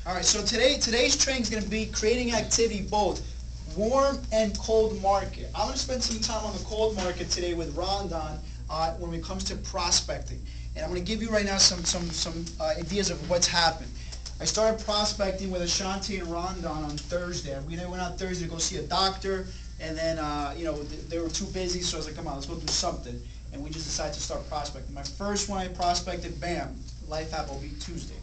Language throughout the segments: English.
All right, so today's training is going to be creating activity both warm and cold market. I'm going to spend some time on the cold market today with Rondon when it comes to prospecting. And I'm going to give you right now some ideas of what's happened. I started prospecting with Ashanti and Rondon on Thursday. We went out Thursday to go see a doctor, and then they were too busy, so I was like, come on, let's go do something. And we just decided to start prospecting. My first one I prospected, bam, Life App will be Tuesday.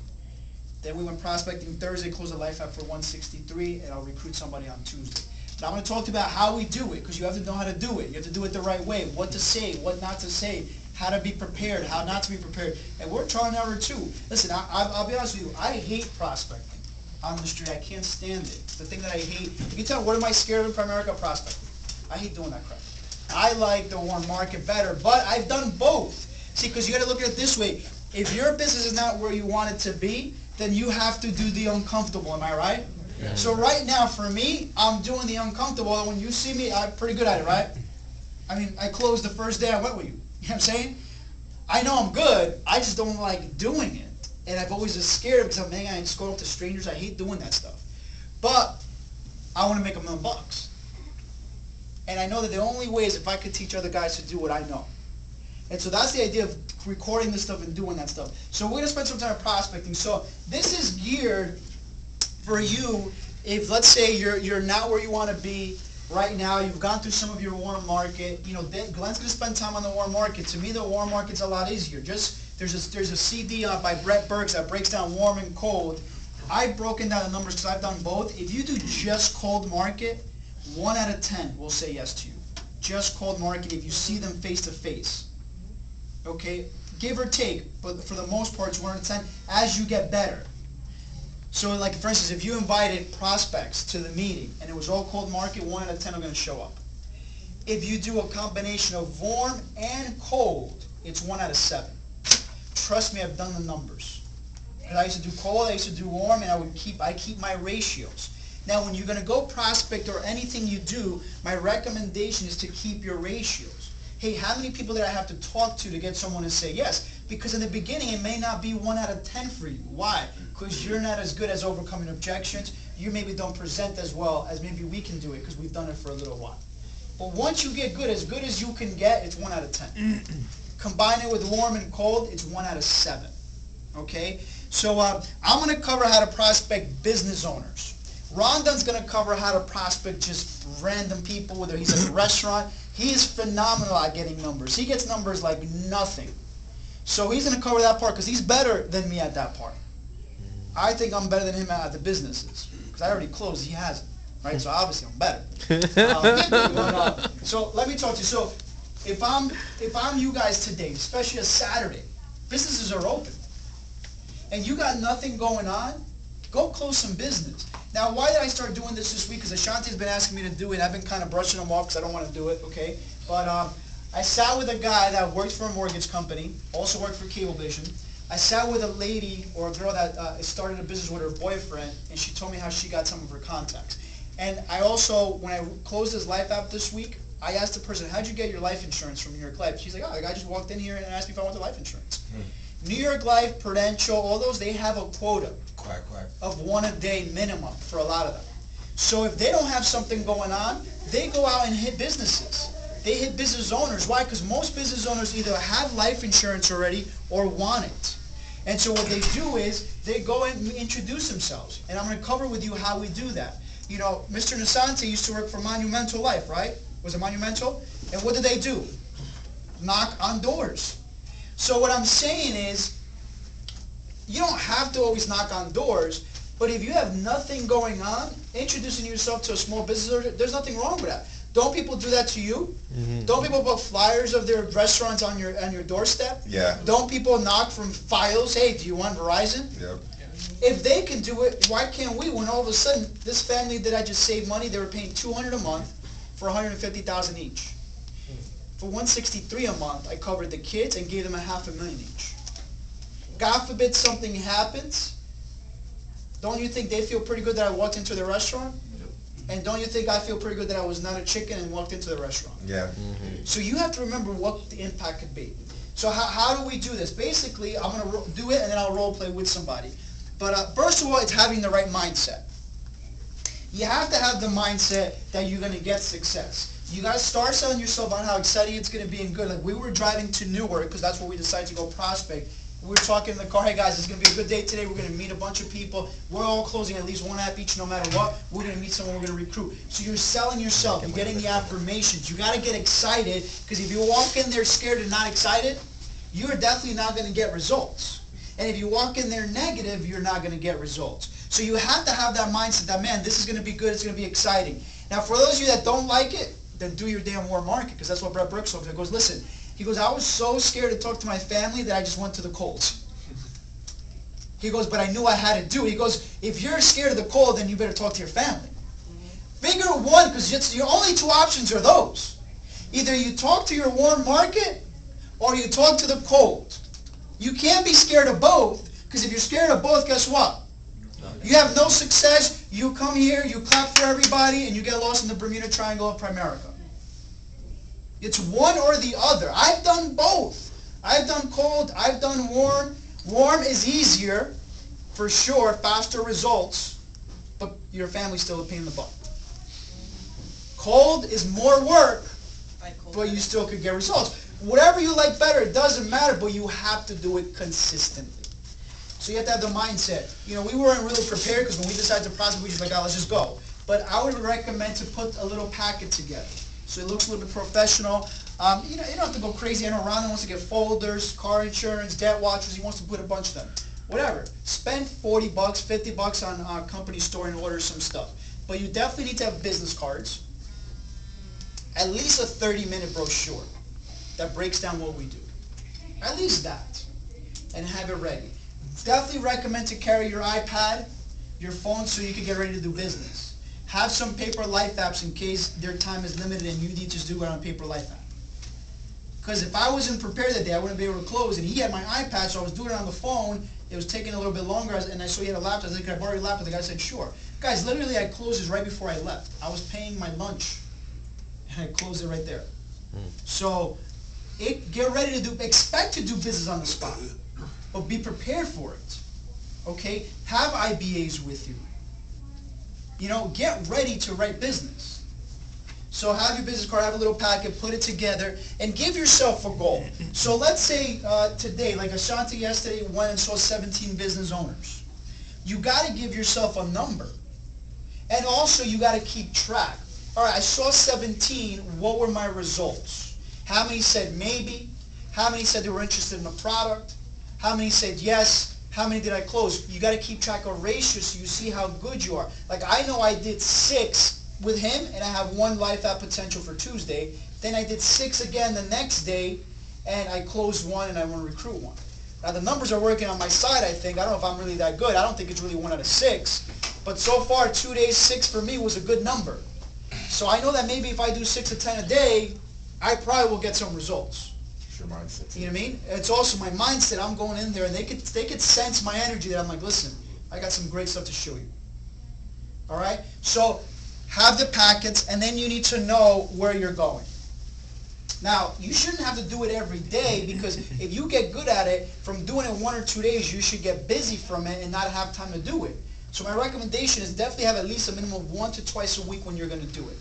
Then we went prospecting Thursday, closed the Life App for 163, and I'll recruit somebody on Tuesday. Now I'm going to talk to you about how we do it, because you have to know how to do it. You have to do it the right way, what to say, what not to say, how to be prepared, how not to be prepared. And we're trial and error too. Listen, I'll be honest with you, I hate prospecting on the street. I can't stand it. It's the thing that I hate. You can tell, what am I scared of in Primerica? Prospecting. I hate doing that crap. I like the warm market better, but I've done both. See, because you got to look at it this way. If your business is not where you want it to be, then you have to do the uncomfortable, am I right? Yeah. So right now, for me, I'm doing the uncomfortable, and when you see me, I'm pretty good at it, right? I mean, I closed the first day I went with you. You know what I'm saying? I know I'm good, I just don't like doing it. And I've always been scared because I just go up to strangers, I hate doing that stuff. But I want to make $1 million. And I know that the only way is if I could teach other guys to do what I know. And so that's the idea of recording this stuff and doing that stuff. So we're going to spend some time prospecting. So this is geared for you if, let's say, you're not where you want to be right now. You've gone through some of your warm market. Glenn's going to spend time on the warm market. To me, the warm market's a lot easier. There's a CD by Brett Burks that breaks down warm and cold. I've broken down the numbers because I've done both. If you do just cold market, 1 out of 10 will say yes to you. Just cold market if you see them face to face. Okay, give or take, but for the most part, it's 1 out of 10 as you get better. So, like for instance, if you invited prospects to the meeting and it was all cold market, 1 out of 10 are going to show up. If you do a combination of warm and cold, it's 1 out of 7. Trust me, I've done the numbers. Because I used to do cold, I used to do warm, and I keep my ratios. Now, when you're going to go prospect or anything you do, my recommendation is to keep your ratios. Hey, how many people did I have to talk to get someone to say yes? Because in the beginning, it may not be 1 out of 10 for you. Why? Because you're not as good as overcoming objections. You maybe don't present as well as maybe we can do it because we've done it for a little while. But once you get good as you can get, it's 1 out of 10. Combine it with warm and cold, it's 1 out of 7. Okay? So I'm going to cover how to prospect business owners. Rondon's going to cover how to prospect just random people, whether he's at a restaurant. He is phenomenal at getting numbers. He gets numbers like nothing. So he's going to cover that part because he's better than me at that part. I think I'm better than him at the businesses because I already closed. He hasn't. Right? So obviously I'm better. So let me talk to you. So if I'm you guys today, especially a Saturday, businesses are open, and you got nothing going on, go close some business. Now, why did I start doing this week? Because Ashanti's been asking me to do it. I've been kind of brushing them off because I don't want to do it, okay? But I sat with a guy that worked for a mortgage company, also worked for Cablevision. I sat with a lady or a girl that started a business with her boyfriend, and she told me how she got some of her contacts. And I also, when I closed his Life App this week, I asked the person, how'd you get your life insurance from New York Life? She's like, oh, the guy just walked in here and asked me if I wanted life insurance. New York Life, Prudential, all those, they have a quota of 1 a day minimum for a lot of them. So if they don't have something going on, they go out and hit businesses. They hit business owners. Why? Because most business owners either have life insurance already or want it. And so what they do is they go and introduce themselves. And I'm going to cover with you how we do that. You know, Mr. Nasante used to work for Monumental Life, right? Was it Monumental? And what did they do? Knock on doors. So what I'm saying is, you don't have to always knock on doors, but if you have nothing going on, introducing yourself to a small business owner, there's nothing wrong with that. Don't people do that to you? Mm-hmm. Don't people put flyers of their restaurants on your doorstep? Yeah. Don't people knock from files, hey, do you want Verizon? Yep. If they can do it, why can't we? When all of a sudden, this family that I just saved money, they were paying $200 a month for $150,000 each. For $163 a month, I covered the kids and gave them $500,000 each. God forbid something happens, don't you think they feel pretty good that I walked into the restaurant? And don't you think I feel pretty good that I was not a chicken and walked into the restaurant? Yeah. Mm-hmm. So you have to remember what the impact could be. So how do we do this? Basically, I'm going to do it and then I'll role play with somebody. But first of all, it's having the right mindset. You have to have the mindset that you're going to get success. You got to start selling yourself on how exciting it's going to be and good. Like we were driving to Newark because that's where we decided to go prospect. We were talking in the car, hey guys, it's going to be a good day today. We're going to meet a bunch of people. We're all closing at least one app each no matter what. We're going to meet someone, we're going to recruit. So you're selling yourself. You're getting the affirmations. You got to get excited because if you walk in there scared and not excited, you're definitely not going to get results. And if you walk in there negative, you're not going to get results. So you have to have that mindset that, man, this is going to be good, it's going to be exciting. Now, for those of you that don't like it, then do your damn warm market, because that's what Brett Brooks told me. He goes, listen, he goes, I was so scared to talk to my family that I just went to the colds. He goes, but I knew I had to do it. He goes, if you're scared of the cold, then you better talk to your family. Figure one, because your only two options are those. Either you talk to your warm market, or you talk to the cold. You can't be scared of both, because if you're scared of both, guess what? You have no success. You come here, you clap for everybody, and you get lost in the Bermuda Triangle of Primerica. It's one or the other. I've done both. I've done cold. I've done warm. Warm is easier, for sure, faster results, but your family's still a pain in the butt. Cold is more work, but you still could get results. Whatever you like better, it doesn't matter, but you have to do it consistently. So you have to have the mindset. You know, we weren't really prepared because when we decided to prospect, we just like, oh, let's just go. But I would recommend to put a little packet together. So it looks a little bit professional. You don't have to go crazy. I know Ron wants to get folders, car insurance, debt watchers. He wants to put a bunch of them. Whatever. Spend $40, $50 on a company store and order some stuff. But you definitely need to have business cards. At least a 30-minute brochure that breaks down what we do. At least that. And have it ready. Definitely recommend to carry your iPad, your phone, so you can get ready to do business. Have some paper life apps in case their time is limited and you need to just do it on a paper life app. Because if I wasn't prepared that day, I wouldn't be able to close. And he had my iPad, so I was doing it on the phone. It was taking a little bit longer, and I saw he had a laptop. I was like, can I borrow your laptop? The guy said, sure. Guys, literally, I closed this right before I left. I was paying my lunch, and I closed it right there. So, get ready to do, expect to do business on the spot, but be prepared for it. Okay? Have IBAs with you. You know, get ready to write business. So have your business card, have a little packet, put it together, and give yourself a goal. So let's say today, like Ashanti yesterday went and saw 17 business owners. You got to give yourself a number. And also you got to keep track. All right, I saw 17. What were my results? How many said maybe? How many said they were interested in the product? How many said yes? How many did I close? You got to keep track of ratios so you see how good you are. Like I know I did 6 with him, and I have 1 life app potential for Tuesday. Then I did 6 again the next day, and I closed 1, and I want to recruit 1. Now the numbers are working on my side, I think. I don't know if I'm really that good. I don't think it's really 1 out of 6. But so far, 2 days, 6 for me was a good number. So I know that maybe if I do 6 to 10 a day, I probably will get some results. It's your mindset. You know what I mean? It's also my mindset. I'm going in there, and they could sense my energy that I'm like, listen, I got some great stuff to show you. All right? So have the packets, and then you need to know where you're going. Now, you shouldn't have to do it every day, because if you get good at it, from doing it 1 or 2 days, you should get busy from it and not have time to do it. So my recommendation is definitely have at least a minimum of 1 to twice a week when you're going to do it.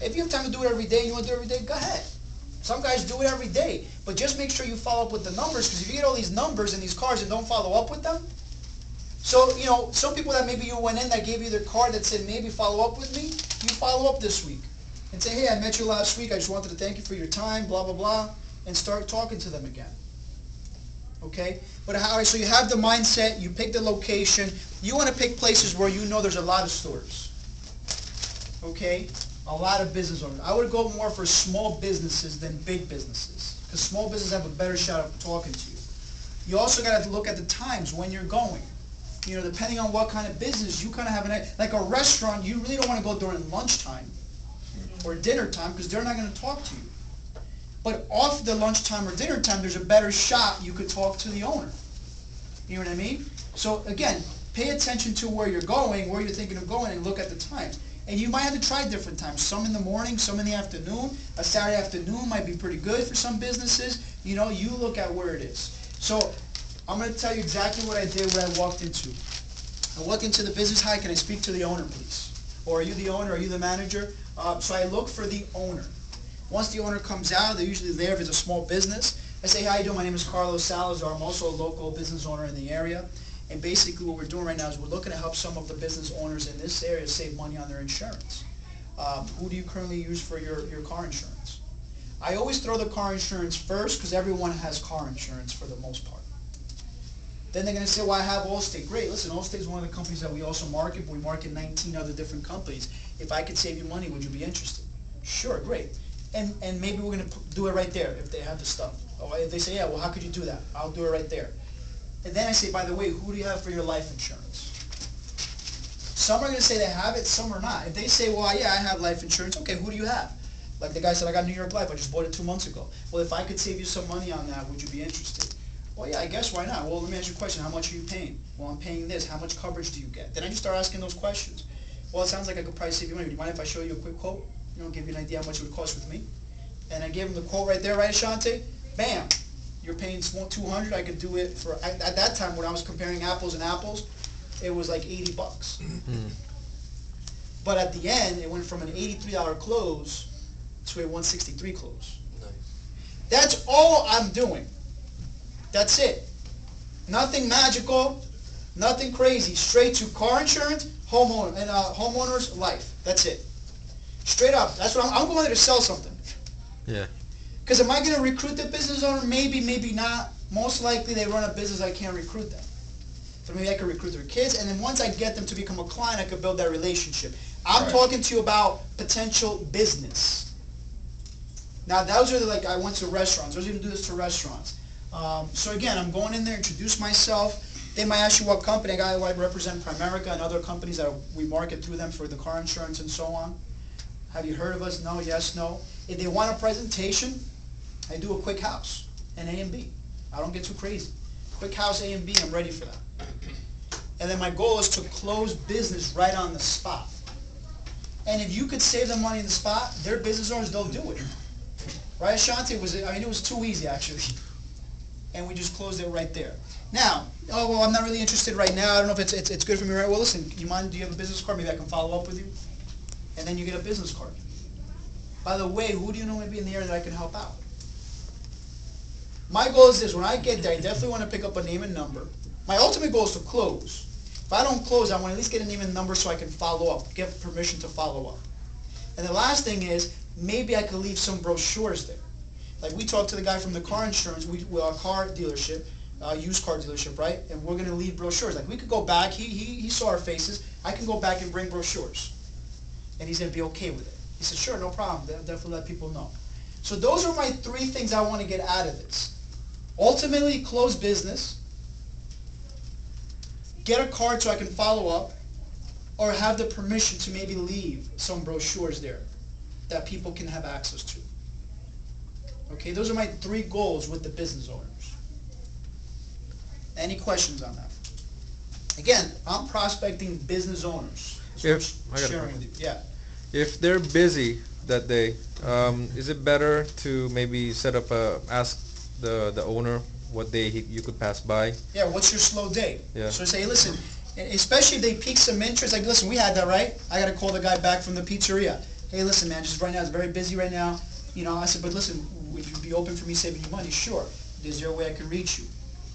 If you have time to do it every day and you want to do it every day, go ahead. Some guys do it every day, but just make sure you follow up with the numbers, because if you get all these numbers and these cards and don't follow up with them, so, you know, some people that maybe you went in that gave you their card that said maybe follow up with me, you follow up this week and say, hey, I met you last week, I just wanted to thank you for your time, blah, blah, blah, and start talking to them again. Okay? But so you have the mindset, you pick the location, you want to pick places where you know there's a lot of stores. Okay? A lot of business owners. I would go more for small businesses than big businesses, because small businesses have a better shot of talking to you. You also got to look at the times when you're going. You know, depending on what kind of business, you kind of have like a restaurant, you really don't want to go during lunchtime or dinner time, because they're not going to talk to you. But off the lunchtime or dinner time, there's a better shot you could talk to the owner. You know what I mean? So again, pay attention to where you're going, where you're thinking of going, and look at the times. And you might have to try different times. Some in the morning, some in the afternoon. A Saturday afternoon might be pretty good for some businesses. You know, you look at where it is. So I'm going to tell you exactly what I did when I walked into. I walk into the business, hi, can I speak to the owner, please? Or are you the owner, are you the manager? So I look for the owner. Once the owner comes out, they're usually there if it's a small business. I say, how you doing? My name is Carlos Salazar. I'm also a local business owner in the area. And basically what we're doing right now is we're looking to help some of the business owners in this area save money on their insurance. Who do you currently use for your car insurance? I always throw the car insurance first because everyone has car insurance for the most part. Then they're going to say, well, I have Allstate. Great. Listen, Allstate is one of the companies that we also market, but we market 19 other different companies. If I could save you money, would you be interested? Sure, great. And maybe we're going to do it right there if they have the stuff. Or if they say, yeah, well, how could you do that? I'll do it right there. And then I say, by the way, who do you have for your life insurance? Some are going to say they have it, some are not. If they say, well, yeah, I have life insurance, okay, who do you have? Like the guy said, I got New York Life, I just bought it 2 months ago. Well, if I could save you some money on that, would you be interested? Well, yeah, I guess, why not? Well, let me ask you a question. How much are you paying? Well, I'm paying this. How much coverage do you get? Then I just start asking those questions. Well, it sounds like I could probably save you money. Do you mind if I show you a quick quote? Give you an idea how much it would cost with me? And I gave him the quote right there, right, Ashante? Bam! You're paying $200. I could do it for, at that time when I was comparing apples and apples, it was like $80. But at the end, it went from an $83 close to a $163 close. Nice. That's all I'm doing. That's it. Nothing magical, nothing crazy. Straight to car insurance, homeowners, life. That's it. Straight up. That's what I'm going there to sell something. Yeah. Because am I going to recruit the business owner? Maybe, maybe not. Most likely they run a business, I can't recruit them. So maybe I can recruit their kids, and then once I get them to become a client, I can build that relationship. I'm talking to you about potential business. Now, those are like, I went to restaurants. I was going to do this to restaurants. So again, I'm going in there, introduce myself. They might ask you what company. I represent Primerica and other companies that we market through them for the car insurance and so on. Have you heard of us? No, yes, no. If they want a presentation, I do a quick house, an A and B. I don't get too crazy. Quick house A and B, I'm ready for that. And then my goal is to close business right on the spot. And if you could save them money in the spot, their business owners, they'll do it. Right, Ashanti? It was too easy, actually. And we just closed it right there. Now, oh, well, I'm not really interested right now. I don't know if it's good for me right. Well, listen, do you have a business card? Maybe I can follow up with you. And then you get a business card. By the way, who do you know maybe in the area that I can help out? My goal is this. When I get there, I definitely want to pick up a name and number. My ultimate goal is to close. If I don't close, I want to at least get a name and number so I can follow up, get permission to follow up. And the last thing is, maybe I could leave some brochures there. Like we talked to the guy from the car insurance, we're a car dealership, used car dealership, right? And we're going to leave brochures. Like we could go back, he saw our faces, I can go back and bring brochures. And he's going to be okay with it. He said, sure, no problem, definitely let people know. So those are my 3 things I want to get out of this. Ultimately, close business, get a card so I can follow up, or have the permission to maybe leave some brochures there that people can have access to. Okay, those are my 3 goals with the business owners. Any questions on that? Again, I'm prospecting business owners. If Sharing with you. Yeah. If they're busy that day, is it better to maybe set up ask the owner what day you could pass by? Yeah, what's your slow day? Yeah. So say, listen, especially if they pique some interest, like, listen, we had that, right? I got to call the guy back from the pizzeria. Hey, listen, man, just right now, it's very busy right now. I said, but listen, would you be open for me saving you money? Sure. Is there a way I can reach you?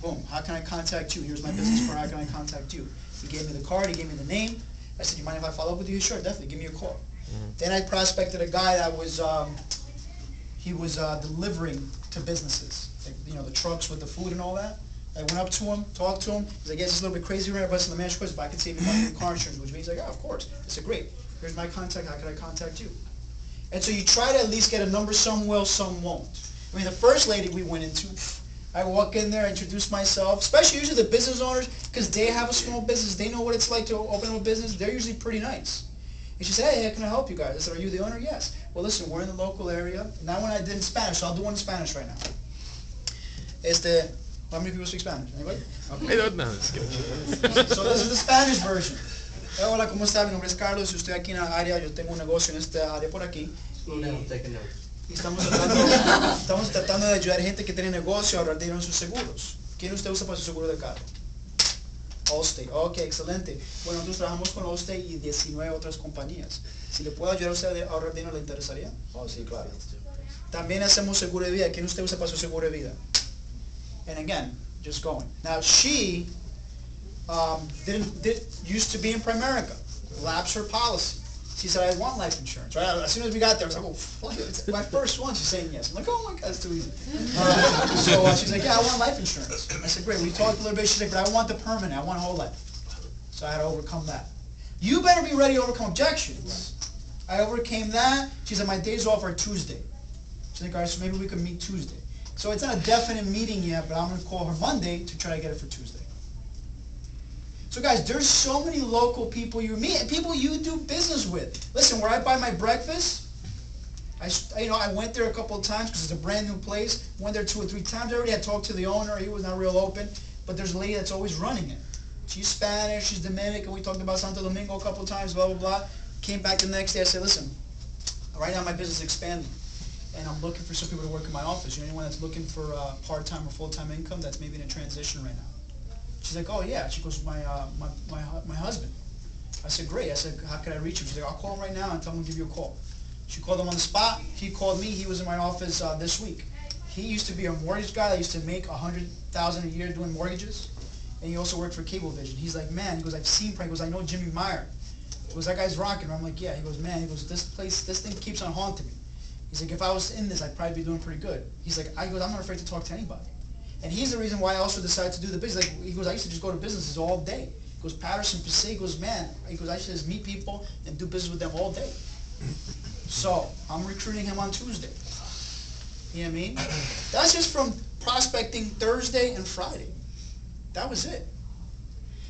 Boom. How can I contact you? Here's my business card. How can I contact you? He gave me the card. He gave me the name. I said, you mind if I follow up with you? Sure, definitely. Give me a call. Then I prospected a guy that was, he was delivering to businesses. Like, the trucks with the food and all that. I went up to him, talked to him. He's like, yes, it's a little bit crazy right now, but let me ask you a question. If I could save you money in car insurance, which means like, yeah, of course. I said, great. Here's my contact. How can I contact you? And so you try to at least get a number. Some will, some won't. I mean, the first lady we went into, I walk in there, introduce myself, especially usually the business owners, because they have a small business. They know what it's like to open up a business. They're usually pretty nice. And she said, hey, how can I help you guys? I said, are you the owner? Yes. Well, listen, we're in the local area. And that one I did in Spanish, so I'll do one in Spanish right now. How many people speak Spanish? Anybody? Okay. I don't know. So this is the Spanish version. Hola, ¿cómo está? Mi nombre es Carlos. Yo estoy aquí en la área. Yo tengo un negocio en esta área por aquí. Y estamos tratando de ayudar a gente que tiene negocio a ahorrar dinero en sus seguros. ¿Quién usted usa para su seguro de carro? Allstate. Ok, excelente. Bueno, nosotros trabajamos con Allstate y 19 otras compañías. Si le puedo ayudar a usted a ahorrar dinero, ¿le interesaría? Oh, sí, claro. También hacemos seguro de vida. ¿Quién usted usa para su seguro de vida? And again, just going. Now she used to be in Primerica. Lapsed her policy. She said, I want life insurance. Right? As soon as we got there, I was like, oh, it's my first one. She's saying yes. I'm like, oh my God, it's too easy. So she's like, yeah, I want life insurance. I said, great. We talked a little bit. She's like, but I want the permanent. I want whole life. So I had to overcome that. You better be ready to overcome objections. I overcame that. She said, my days off are Tuesday. She's like, all right, so maybe we can meet Tuesday. So it's not a definite meeting yet, but I'm going to call her Monday to try to get it for Tuesday. So guys, there's so many local people you meet and people you do business with. Listen, where I buy my breakfast, I went there a couple of times because it's a brand new place. Went there 2 or 3 times already. I talked to the owner. He was not real open. But there's a lady that's always running it. She's Spanish. She's Dominican. We talked about Santo Domingo a couple of times, blah, blah, blah. Came back the next day. I said, listen, right now my business is expanding. And I'm looking for some people to work in my office. You know, anyone that's looking for part-time or full-time income that's maybe in a transition right now? She's like, oh yeah. She goes, my husband. I said, great. I said, how can I reach him? She's like, I'll call him right now and tell him to give you a call. She called him on the spot. He called me. He was in my office this week. He used to be a mortgage guy that used to make $100,000 a year doing mortgages, and he also worked for Cablevision. He's like, man, he goes, I've seen. He goes, I know Jimmy Meyer. He goes, that guy's rocking. I'm like, yeah. He goes, man. He goes, this thing keeps on haunting me. He's like, if I was in this, I'd probably be doing pretty good. He's like, I'm not afraid to talk to anybody. And he's the reason why I also decided to do the business. Like, he goes, I used to just go to businesses all day. He goes, Patterson, Passaic. He goes, man. He goes, I used to just meet people and do business with them all day. So I'm recruiting him on Tuesday. You know what I mean? That's just from prospecting Thursday and Friday. That was it.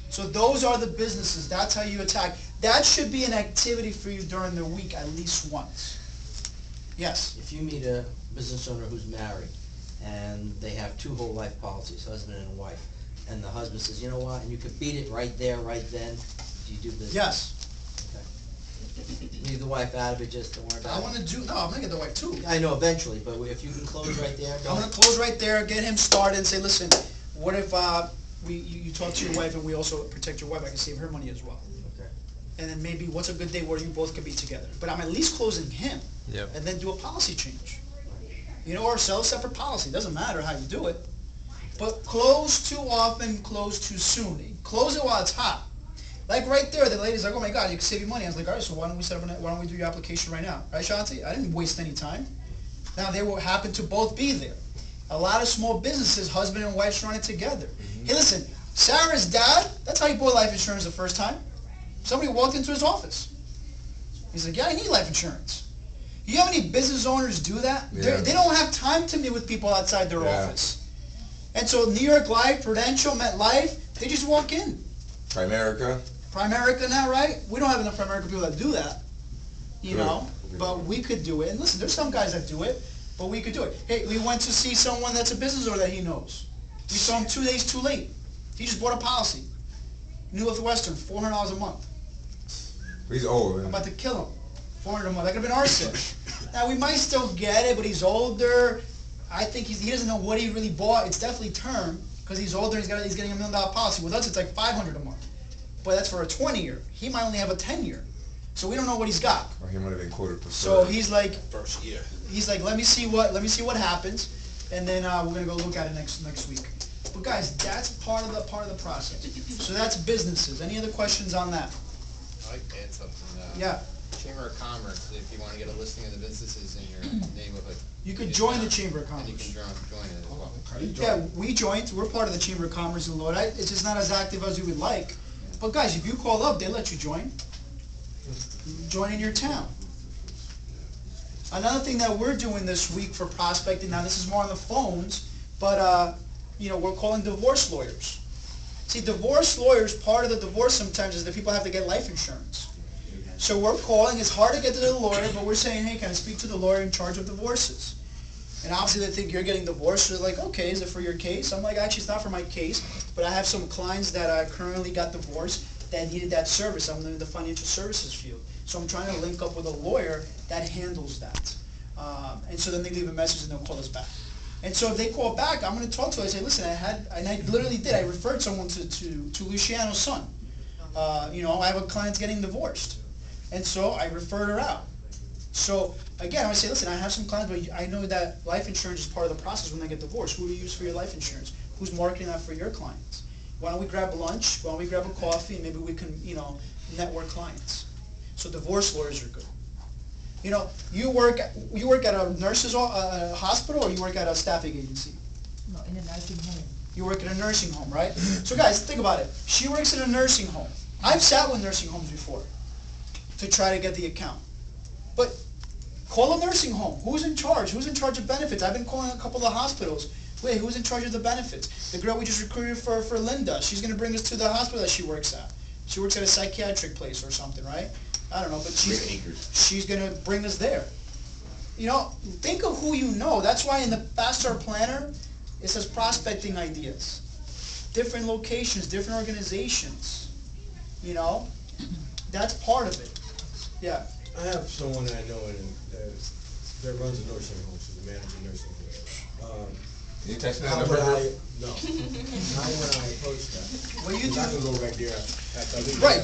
So those are the businesses. That's how you attack. That should be an activity for you during the week at least once. Yes? If you meet a business owner who's married and they have 2 whole life policies, husband and wife, and the husband says, you know what, and you could beat it right there, right then, do you do business? Yes. Leave the wife out of it, just don't worry about it. I'm going to get the wife too. I know eventually, but if you can close right there. I'm going to close right there, get him started and say, listen, what if you talk to your wife and we also protect your wife? I can save her money as well. Okay. And then maybe what's a good day where you both can be together? But I'm at least closing him. Yep. And then do a policy change. You know, or sell a separate policy. Doesn't matter how you do it. But close too often, close too soon. Close it while it's hot. Like right there, the lady's like, oh my God, you can save you money. I was like, all right, so why don't we do your application right now? Right, Shanti? I didn't waste any time. Now, they will happen to both be there. A lot of small businesses, husband and wife run it together. Hey, listen, Sarah's dad, that's how he bought life insurance the first time. Somebody walked into his office. He's like, yeah, I need life insurance. You have any business owners do that? Yeah. They don't have time to meet with people outside their office. And so New York Life, Prudential, MetLife, they just walk in. Primerica. Primerica now, right? We don't have enough Primerica people that do that, you Good. know, but we could do it. And listen, there's some guys that do it, but we could do it. Hey, we went to see someone that's a business owner that he knows. We saw him 2 days too late. He just bought a policy. Northwestern, $400 a month. He's old. I'm about to kill him. $400 a month. That could have been our set. Now, we might still get it, but he's older. I think he doesn't know what he really bought. It's definitely term, because he's older. He's getting $1 million policy. With us, it's like $500 a month. But that's for a 20-year. He might only have a 10-year. So we don't know what he's got. Or he might have been quoted for So he's like, First year. he's like, let me see what happens, and then we're gonna go look at it next week. But guys, that's part of the process. So that's businesses. Any other questions on that? I'd like to add something. Yeah. Chamber of Commerce, if you want to get a listing of the businesses in your neighborhood. You could join the Chamber of And you Commerce. can join it as well. Yeah, we joined. We're part of the Chamber of Commerce in Lodi. It's just not as active as we would like. But guys, if you call up, they let you join. Join in your town. Another thing that we're doing this week for prospecting, now this is more on the phones, but you know, we're calling divorce lawyers. See, divorce lawyers, part of the divorce sometimes is that people have to get life insurance. So we're calling, it's hard to get to the lawyer, but we're saying, hey, can I speak to the lawyer in charge of divorces? And obviously they think you're getting divorced, so they're like, okay, is it for your case? I'm like, actually it's not for my case, but I have some clients that currently got divorced that needed that service. I'm in the financial services field. So I'm trying to link up with a lawyer that handles that. And so then they leave a message and they'll call us back. And so if they call back, I'm gonna talk to her, I say, listen, and I literally did, I referred someone to Luciano's son. You know, I have a client getting divorced. And so I referred her out. So again, I would say, listen, I have some clients, but I know that life insurance is part of the process when they get divorced. Who do you use for your life insurance? Who's marketing that for your clients? Why don't we grab lunch? Why don't we grab a coffee? And maybe we can, you know, network clients. So divorce lawyers are good. You know, you work at a nurse's hospital, or you work at a staffing agency? No, in a nursing home. You work at a nursing home, right? So guys, think about it. She works in a nursing home. I've sat with nursing homes before to try to get the account. But call a nursing home. Who's in charge? Who's in charge of benefits? I've been calling a couple of hospitals. Wait, who's in charge of the benefits? The girl we just recruited for Linda, she's going to bring us to the hospital that she works at. She works at a psychiatric place or something, right? I don't know, but she's going to bring us there. You know, think of who you know. That's why in the Fast Start Planner, it says prospecting ideas. Different locations, different organizations. You know, that's part of it. Yeah. I have someone I know that runs a nursing home, she's a manager nursing home. Can you text me that How number? would bro? I, no, how would I approach that? Well, you 'Cause I do. can go right there after I leave. Right.